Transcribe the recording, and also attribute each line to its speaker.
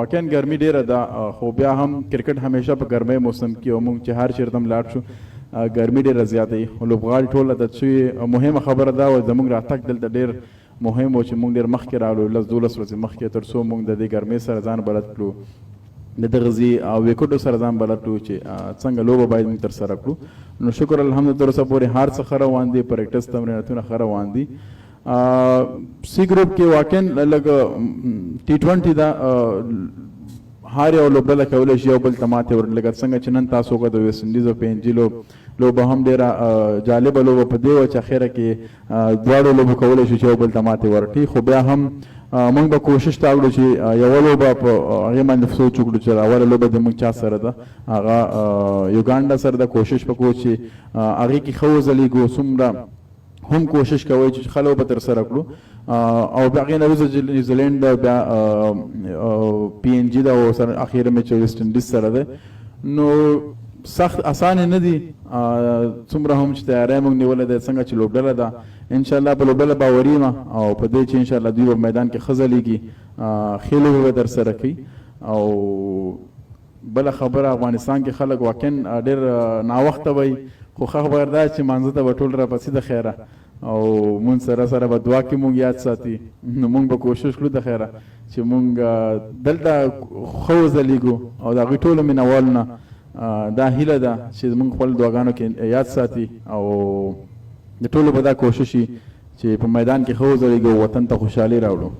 Speaker 1: واقعا ګرمي ډیره ده خو بیا هم کرکټ همیشه په ګرمۍ موسم کې او موږ چې هر چیرته هم لاړ شو ګرمي ډیره زیاته وي خو لوبغاړي ټول عادت شوي مهمه خبره دا وه زموږ راتګ دلته ډیر مهم و چې موږ ډیر مخکې راغلو 10-12 ورځې مخکې تر څو موږ د دې ګرمۍ سره ځان بلد کړو د دغه او ویکټو سره ځان بلد کړو چې څنګه لوبه باید موږ ترسره کړو نو شکر الحمدلله تر اوسه پورې هر څه ښه روان دي پریکټس تمریناتونه ښه روان دي سی ګروپ کې واقعا لږ T20 دا هر یو لوبډله کولی شي یو بل ته ماتې ورکړي لکه څنګه چې نن تاسو وکړه د ویسټ انډیز او PNG لوبه هم ډېره جالبه لوبه په دې وه چې اخره کې دواړو لوبو کولی شو چې یو بل ته ماتې ورکړي خو بیا هم موږ به کوشش تا وکړو چې یوه لوبه په هغې باندې سوچ وکړو چې اوله لوبه د موږ چا سره ده هغه یوګانډا سره ده کوشش به کوو چې هغې کې ښه وځلیږو څومره هم کوشش کوي چې ښه لوبه ترسره کړو او بیا هغې نه وروسته نیوزیلینډ بیا PNG ده او سره اخیره میچ ویسټ انډیز سره ده نو سخت اسانه نه دي څومره هم چې تیاری موږ نیولی دی څنګه چې لوبډله ده انشاءالله په لوبډله باوري یم او په دې چې انشاءالله دوی په میدان کې ښه ځلیږي ښې لوبې به ترسره کوي او بله خبره افغانستان کې خلک واقعا ډېر ناوخته وایي خو ښه خبر دا چې مانځه ته به ټول راپسې د خیره او مونږ سره سره به دعا کې مونږ یاد ساتي نو مونږ به کوشش کړو د خیره چې مونږ دلته ښه وځلیږو او د هغوی ټولو مینوالو نه دا هیله ده چې مونږ خپل دعاګانو کې یاد ساتي او د ټولو به دا کوشش وي چې په میدان کې ښه وځلیږو وطن ته خوشحالي راوړو